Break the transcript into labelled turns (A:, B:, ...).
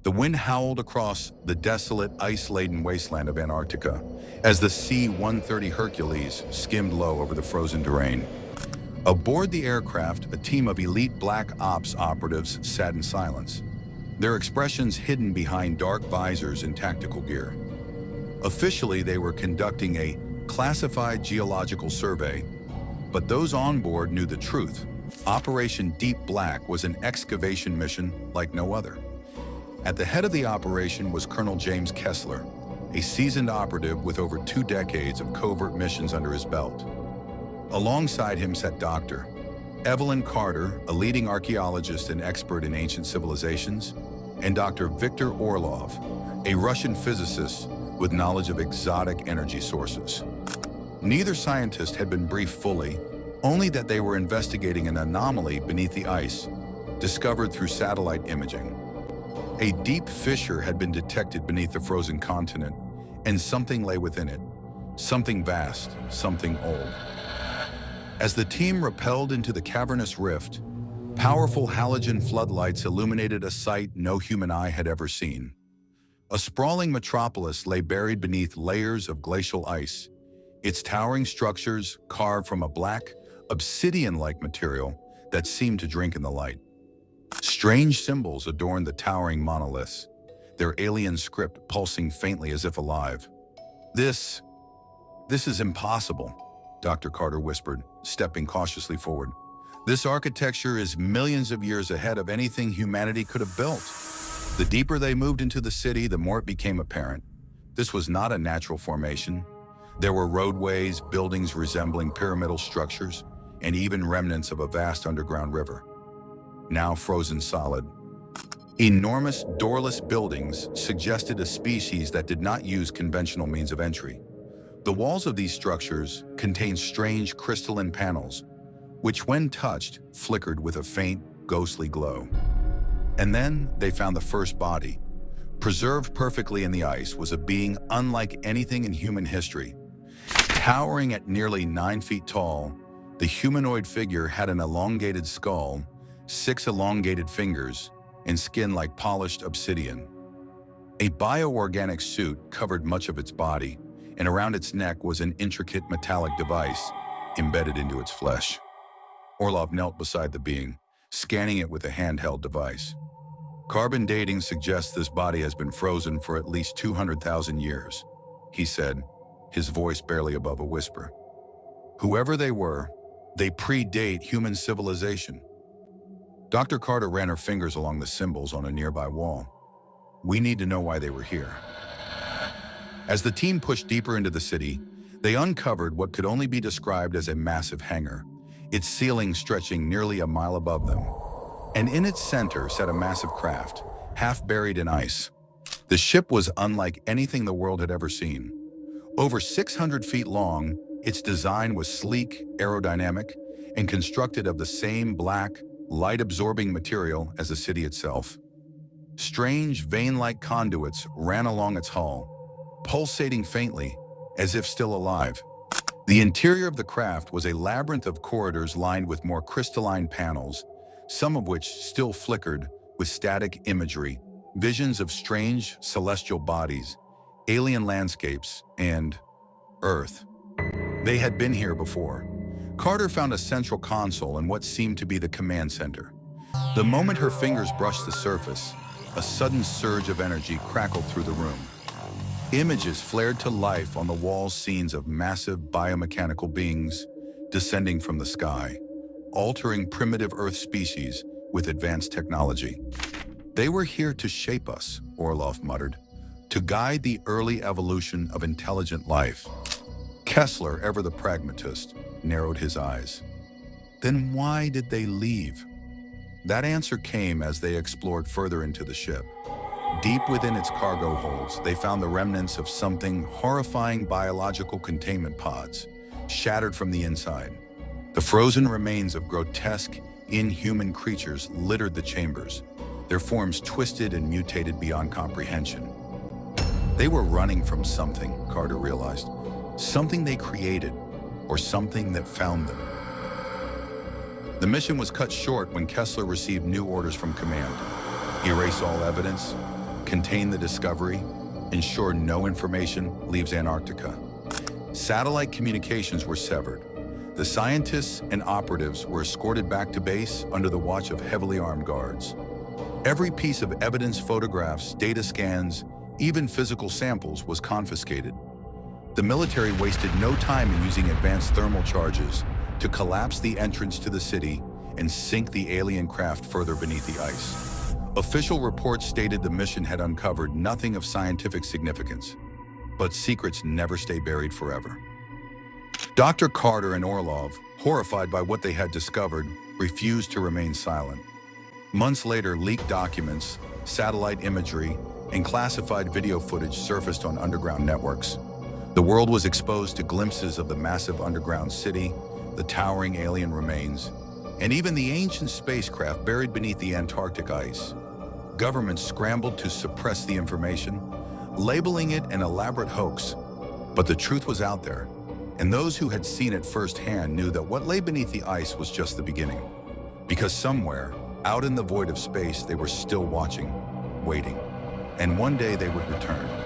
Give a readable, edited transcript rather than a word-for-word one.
A: The wind howled across the desolate, ice-laden wasteland of Antarctica as the C-130 Hercules skimmed low over the frozen terrain. Aboard the aircraft, a team of elite Black Ops operatives sat in silence, their expressions hidden behind dark visors and tactical gear. Officially, they were conducting a classified geological survey, but those on board knew the truth. Operation Deep Black was an excavation mission like no other. At the head of the operation was Colonel James Kessler, a seasoned operative with over 2 decades of covert missions under his belt. Alongside him sat Dr. Evelyn Carter, a leading archaeologist and expert in ancient civilizations, and Dr. Viktor Orlov, a Russian physicist with knowledge of exotic energy sources. Neither scientist had been briefed fully, only that they were investigating an anomaly beneath the ice, discovered through satellite imaging. A deep fissure had been detected beneath the frozen continent, and something lay within it. Something vast, something old. As the team rappelled into the cavernous rift, powerful halogen floodlights illuminated a sight no human eye had ever seen. A sprawling metropolis lay buried beneath layers of glacial ice, its towering structures carved from a black, obsidian-like material that seemed to drink in the light. Strange symbols adorned the towering monoliths, their alien script pulsing faintly as if alive. This is impossible, Dr. Carter whispered, stepping cautiously forward. This architecture is millions of years ahead of anything humanity could have built. The deeper they moved into the city, the more it became apparent. This was not a natural formation. There were roadways, buildings resembling pyramidal structures, and even remnants of a vast underground river, now frozen solid. Enormous, doorless buildings suggested a species that did not use conventional means of entry. The walls of these structures contained strange crystalline panels, which when touched, flickered with a faint, ghostly glow. And then they found the first body. Preserved perfectly in the ice was a being unlike anything in human history. Towering at nearly 9 feet tall, the humanoid figure had an elongated skull, 6 elongated fingers, and skin like polished obsidian. A bioorganic suit covered much of its body, and around its neck was an intricate metallic device embedded into its flesh. Orlov knelt beside the being, scanning it with a handheld device. Carbon dating suggests this body has been frozen for at least 200,000 years, he said, his voice barely above a whisper. Whoever they were, they predate human civilization. Dr. Carter ran her fingers along the symbols on a nearby wall. We need to know why they were here. As the team pushed deeper into the city, they uncovered what could only be described as a massive hangar, its ceiling stretching nearly a mile above them. And in its center sat a massive craft, half buried in ice. The ship was unlike anything the world had ever seen. Over 600 feet long, its design was sleek, aerodynamic, and constructed of the same black, light-absorbing material as the city itself. Strange, vein-like conduits ran along its hull, pulsating faintly, as if still alive. The interior of the craft was a labyrinth of corridors lined with more crystalline panels, some of which still flickered with static imagery, visions of strange celestial bodies, alien landscapes, and Earth. They had been here before. Carter found a central console in what seemed to be the command center. The moment her fingers brushed the surface, a sudden surge of energy crackled through the room. Images flared to life on the wall, scenes of massive biomechanical beings descending from the sky, altering primitive Earth species with advanced technology. They were here to shape us, Orlov muttered, to guide the early evolution of intelligent life. Kessler, ever the pragmatist, narrowed his eyes. Then why did they leave? That answer came as they explored further into the ship. Deep within its cargo holds, they found the remnants of something horrifying: biological containment pods, shattered from the inside. The frozen remains of grotesque, inhuman creatures littered the chambers, their forms twisted and mutated beyond comprehension. They were running from something, Carter realized. Something they created, or something that found them. The mission was cut short when Kessler received new orders from command. Erase all evidence, contain the discovery, ensure no information leaves Antarctica. Satellite communications were severed. The scientists and operatives were escorted back to base under the watch of heavily armed guards. Every piece of evidence, photographs, data scans, even physical samples was confiscated. The military wasted no time in using advanced thermal charges to collapse the entrance to the city and sink the alien craft further beneath the ice. Official reports stated the mission had uncovered nothing of scientific significance, but secrets never stay buried forever. Dr. Carter and Orlov, horrified by what they had discovered, refused to remain silent. Months later, leaked documents, satellite imagery, and classified video footage surfaced on underground networks. The world was exposed to glimpses of the massive underground city, the towering alien remains, and even the ancient spacecraft buried beneath the Antarctic ice. Governments scrambled to suppress the information, labeling it an elaborate hoax. But the truth was out there, and those who had seen it firsthand knew that what lay beneath the ice was just the beginning. Because somewhere, out in the void of space, they were still watching, waiting, and one day they would return.